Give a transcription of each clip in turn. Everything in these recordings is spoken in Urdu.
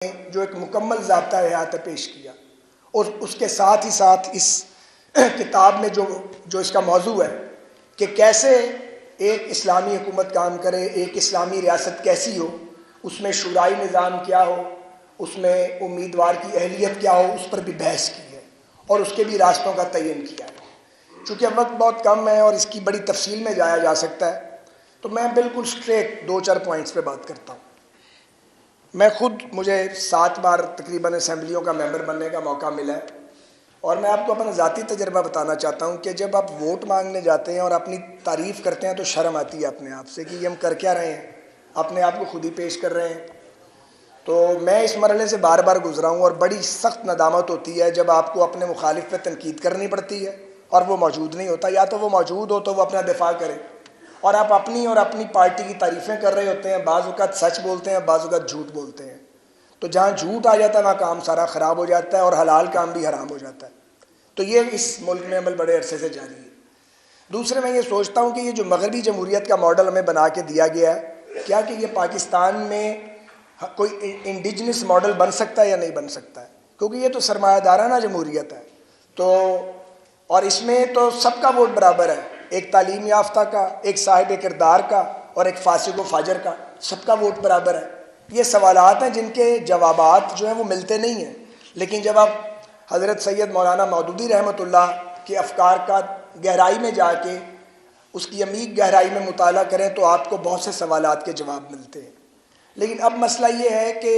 جو ایک مکمل ضابطہ احاطہ پیش کیا، اور اس کے ساتھ ہی ساتھ اس کتاب میں جو اس کا موضوع ہے کہ کیسے ایک اسلامی حکومت کام کرے، ایک اسلامی ریاست کیسی ہو، اس میں شورائی نظام کیا ہو، اس میں امیدوار کی اہلیت کیا ہو، اس پر بھی بحث کی ہے اور اس کے بھی راستوں کا تعین کیا ہے۔ چونکہ وقت بہت کم ہے اور اس کی بڑی تفصیل میں جایا جا سکتا ہے، تو میں بالکل سٹریٹ 2-4 پوائنٹس پہ بات کرتا ہوں۔ مجھے 7 بار تقریباً اسمبلیوں کا ممبر بننے کا موقع ملا ہے، اور میں آپ کو اپنا ذاتی تجربہ بتانا چاہتا ہوں کہ جب آپ ووٹ مانگنے جاتے ہیں اور اپنی تعریف کرتے ہیں تو شرم آتی ہے اپنے آپ سے کہ یہ ہم کر کیا رہے ہیں، اپنے آپ کو خود ہی پیش کر رہے ہیں۔ تو میں اس مرحلے سے بار بار گزرا ہوں اور بڑی سخت ندامت ہوتی ہے جب آپ کو اپنے مخالف پہ تنقید کرنی پڑتی ہے اور وہ موجود نہیں ہوتا، یا تو وہ موجود ہو تو وہ اپنا دفاع کرے، اور آپ اپنی اور اپنی پارٹی کی تعریفیں کر رہے ہوتے ہیں، بعض اوقات سچ بولتے ہیں، بعض اوقات جھوٹ بولتے ہیں۔ تو جہاں جھوٹ آ جاتا ہے وہاں کام سارا خراب ہو جاتا ہے اور حلال کام بھی حرام ہو جاتا ہے۔ تو یہ اس ملک میں عمل بڑے عرصے سے جاری ہے۔ دوسرے، میں یہ سوچتا ہوں کہ یہ جو مغربی جمہوریت کا ماڈل ہمیں بنا کے دیا گیا ہے، کیا کہ یہ پاکستان میں کوئی انڈیجنس ماڈل بن سکتا ہے یا نہیں بن سکتا ہے، کیونکہ یہ تو سرمایہ دارانہ جمہوریت ہے۔ تو اور اس میں تو سب کا ووٹ برابر ہے، ایک تعلیم یافتہ کا، ایک صاحب کردار کا اور ایک فاسق و فاجر کا، سب کا ووٹ برابر ہے۔ یہ سوالات ہیں جن کے جوابات جو ہیں وہ ملتے نہیں ہیں، لیکن جب آپ حضرت سید مولانا مودودی رحمۃ اللہ کے افکار کا گہرائی میں جا کے اس کی عمیق گہرائی میں مطالعہ کریں تو آپ کو بہت سے سوالات کے جواب ملتے ہیں۔ لیکن اب مسئلہ یہ ہے کہ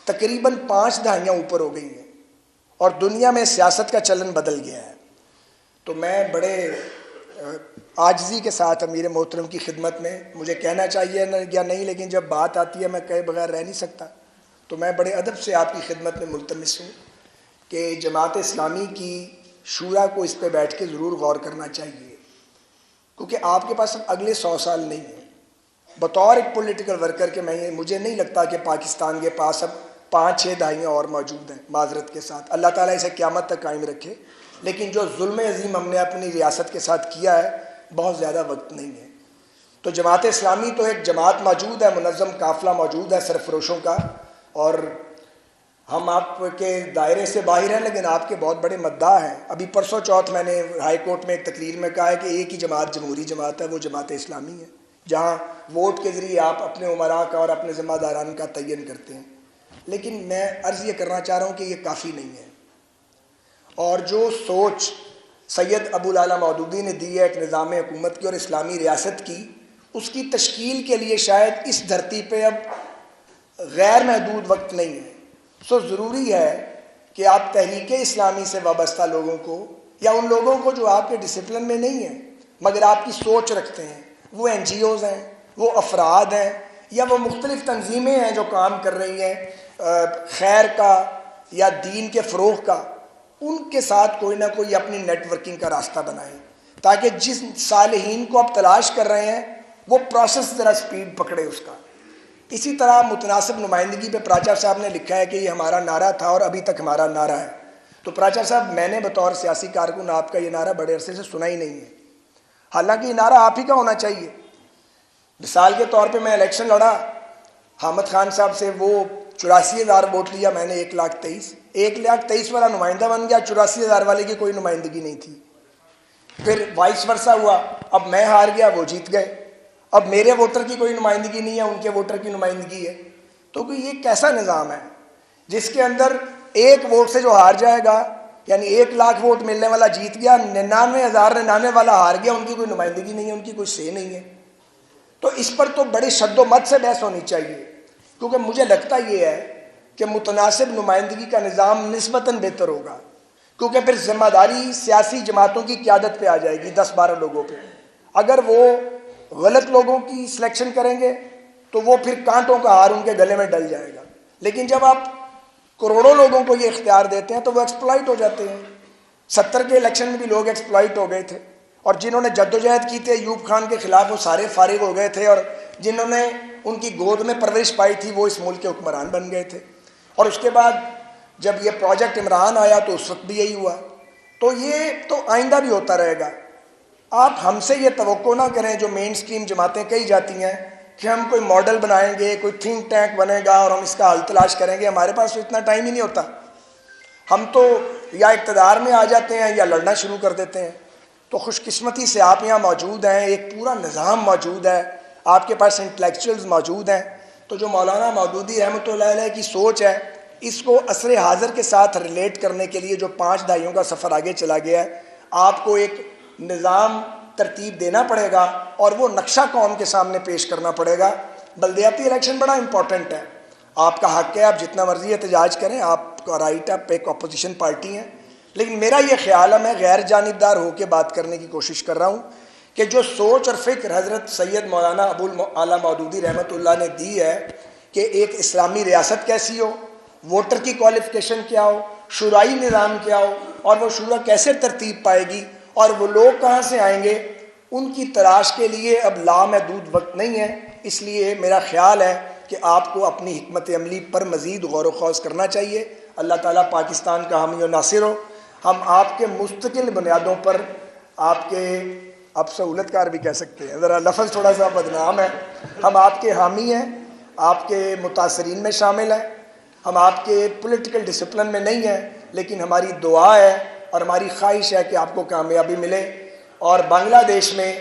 تقریباً 5 دہائیاں اوپر ہو گئی ہیں اور دنیا میں سیاست کا چلن بدل گیا ہے۔ تو میں بڑے عاجزی کے ساتھ امیر محترم کی خدمت میں، مجھے کہنا چاہیے یا نہیں، لیکن جب بات آتی ہے میں کہے بغیر رہ نہیں سکتا، تو میں بڑے ادب سے آپ کی خدمت میں ملتمس ہوں کہ جماعت اسلامی کی شورا کو اس پہ بیٹھ کے ضرور غور کرنا چاہیے، کیونکہ آپ کے پاس اب اگلے 100 سال نہیں ہیں۔ بطور ایک پولیٹیکل ورکر کے مجھے نہیں لگتا کہ پاکستان کے پاس اب 5-6 دہائیاں اور موجود ہیں، معذرت کے ساتھ۔ اللہ تعالیٰ اسے قیامت تک قائم رکھے، لیکن جو ظلم عظیم ہم نے اپنی ریاست کے ساتھ کیا ہے، بہت زیادہ وقت نہیں ہے۔ تو جماعت اسلامی تو ایک جماعت موجود ہے، منظم قافلہ موجود ہے سرفروشوں کا، اور ہم آپ کے دائرے سے باہر ہیں، لیکن آپ کے بہت بڑے مداح ہیں۔ ابھی پرسوں چوتھ میں نے ہائی کورٹ میں ایک تقریر میں کہا ہے کہ ایک ہی جماعت جمہوری جماعت ہے، وہ جماعت اسلامی ہے، جہاں ووٹ کے ذریعے آپ اپنے امراء کا اور اپنے ذمہ داران کا تعین کرتے ہیں۔ لیکن میں عرض یہ کرنا چاہ رہا ہوں کہ یہ کافی نہیں ہے، اور جو سوچ سید ابوالعلا مودودی نے دی ہے ایک نظام حکومت کی اور اسلامی ریاست کی، اس کی تشکیل کے لیے شاید اس دھرتی پہ اب غیر محدود وقت نہیں ہے۔ سو ضروری ہے کہ آپ تحریک اسلامی سے وابستہ لوگوں کو، یا ان لوگوں کو جو آپ کے ڈسپلن میں نہیں ہیں مگر آپ کی سوچ رکھتے ہیں، وہ NGOs ہیں، وہ افراد ہیں، یا وہ مختلف تنظیمیں ہیں جو کام کر رہی ہیں خیر کا یا دین کے فروغ کا، ان کے ساتھ کوئی نہ کوئی اپنی نیٹ ورکنگ کا راستہ بنائیں، تاکہ جس صالحین کو آپ تلاش کر رہے ہیں وہ پروسیس ذرا سپیڈ پکڑے اس کا۔ اسی طرح متناسب نمائندگی پہ پراچار صاحب نے لکھا ہے کہ یہ ہمارا نعرہ تھا اور ابھی تک ہمارا نعرہ ہے۔ تو پراچار صاحب، میں نے بطور سیاسی کارکن آپ کا یہ نعرہ بڑے عرصے سے سنا ہی نہیں ہے، حالانکہ یہ نعرہ آپ ہی کا ہونا چاہیے۔ مثال کے طور پہ میں الیکشن لڑا حامد خان صاحب سے، وہ 84,000 ووٹ لیا، میں نے 1,23,000 1,23,000 والا نمائندہ بن گیا، 84,000 والے کی کوئی نمائندگی نہیں تھی۔ پھر وائس ورثہ ہوا، اب میں ہار گیا، وہ جیت گئے، اب میرے ووٹر کی کوئی نمائندگی نہیں ہے، ان کے ووٹر کی نمائندگی ہے۔ تو یہ کیسا نظام ہے جس کے اندر 1 ووٹ سے جو ہار جائے گا، یعنی 1,00,000 ووٹ ملنے والا جیت گیا، 99,099 والا ہار گیا، ان کی کوئی نمائندگی نہیں ہے، ان کی کوئی سے نہیں ہے۔ تو اس پر تو بڑی شد و مت سے بحث ہونی چاہیے، کیونکہ مجھے لگتا یہ ہے کہ متناسب نمائندگی کا نظام نسبتاً بہتر ہوگا، کیونکہ پھر ذمہ داری سیاسی جماعتوں کی قیادت پہ آ جائے گی، 10-12 لوگوں پہ۔ اگر وہ غلط لوگوں کی سلیکشن کریں گے تو وہ پھر کانٹوں کا ہار ان کے گلے میں ڈل جائے گا، لیکن جب آپ کروڑوں لوگوں کو یہ اختیار دیتے ہیں تو وہ ایکسپلائٹ ہو جاتے ہیں۔ 70 کے الیکشن میں بھی لوگ ایکسپلائٹ ہو گئے تھے، اور جنہوں نے جدوجہد کی تھی ایوب خان کے خلاف وہ سارے فارغ ہو گئے تھے، اور جنہوں نے ان کی گود میں پرورش پائی تھی وہ اس ملک کے حکمران بن گئے تھے۔ اور اس کے بعد جب یہ پروجیکٹ عمران آیا تو اس وقت بھی یہی ہوا، تو یہ تو آئندہ بھی ہوتا رہے گا۔ آپ ہم سے یہ توقع نہ کریں جو مین سٹریم جماعتیں کہی جاتی ہیں کہ ہم کوئی ماڈل بنائیں گے, کوئی تھنک ٹینک بنے گا اور ہم اس کا حل تلاش کریں گے. ہمارے پاس تو اتنا ٹائم ہی نہیں ہوتا. ہم تو یا اقتدار میں آ جاتے ہیں یا لڑنا شروع کر دیتے ہیں. تو خوش قسمتی سے آپ یہاں موجود ہیں, ایک پورا نظام موجود ہے, آپ کے پاس انٹلیکچوئلز موجود ہیں. تو جو مولانا مودودی رحمۃ اللہ علیہ کی سوچ ہے, اس کو عصر حاضر کے ساتھ ریلیٹ کرنے کے لیے جو 5 دہائیوں کا سفر آگے چلا گیا ہے, آپ کو ایک نظام ترتیب دینا پڑے گا اور وہ نقشہ قوم کے سامنے پیش کرنا پڑے گا. بلدیاتی الیکشن بڑا امپورٹنٹ ہے, آپ کا حق ہے, آپ جتنا مرضی احتجاج کریں, آپ کا رائٹ ہے, آپ ایک اپوزیشن پارٹی ہیں. لیکن میرا یہ خیال ہے, میں غیر جانبدار ہو کے بات کرنے کی کوشش کر رہا ہوں, کہ جو سوچ اور فکر حضرت سید مولانا ابو الاعلیٰ مودودی رحمۃ اللہ نے دی ہے کہ ایک اسلامی ریاست کیسی ہو, ووٹر کی کوالیفیکیشن کیا ہو, شورائی نظام کیا ہو, اور وہ شورا کیسے ترتیب پائے گی, اور وہ لوگ کہاں سے آئیں گے, ان کی تلاش کے لیے اب لامحدود وقت نہیں ہے. اس لیے میرا خیال ہے کہ آپ کو اپنی حکمت عملی پر مزید غور و خوض کرنا چاہیے. اللہ تعالیٰ پاکستان کا حامی و ناصر ہو. ہم آپ کے مستقل بنیادوں پر, آپ کے, آپ سہولت کار بھی کہہ سکتے ہیں, ذرا لفظ تھوڑا سا بدنام ہے, ہم آپ کے حامی ہیں, آپ کے متاثرین میں شامل ہیں. ہم آپ کے پولیٹیکل ڈسپلن میں نہیں ہیں, لیکن ہماری دعا ہے اور ہماری خواہش ہے کہ آپ کو کامیابی ملے. اور بنگلہ دیش میں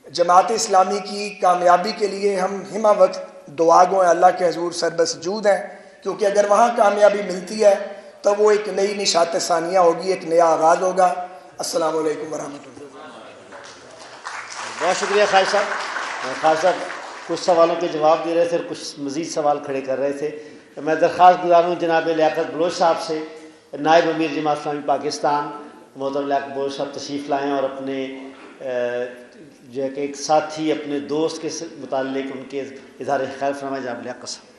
جماعت اسلامی کی کامیابی کے لیے ہم ہمہ وقت دعا گو ہیں, اللہ کے حضور سربسجود ہیں, کیونکہ اگر وہاں کامیابی ملتی ہے تو وہ ایک نئی نشاط ثانیہ ہوگی, ایک نیا آغاز ہوگا. السلام علیکم ورحمۃ اللہ. بہت شکریہ خالد صاحب. خالد صاحب کچھ سوالوں کے جواب دے رہے تھے اور کچھ مزید سوال کھڑے کر رہے تھے. میں درخواست گزار ہوں جناب لیاقت بلوچ صاحب سے, نائب امیر جماعت اسلامی پاکستان محترم لیاقت بلوچ صاحب تشریف لائیں اور اپنے جو ہے کہ ایک ساتھی, اپنے دوست کے متعلق ان کے اظہار خیال فرمائیں. جناب لیاقت صاحب.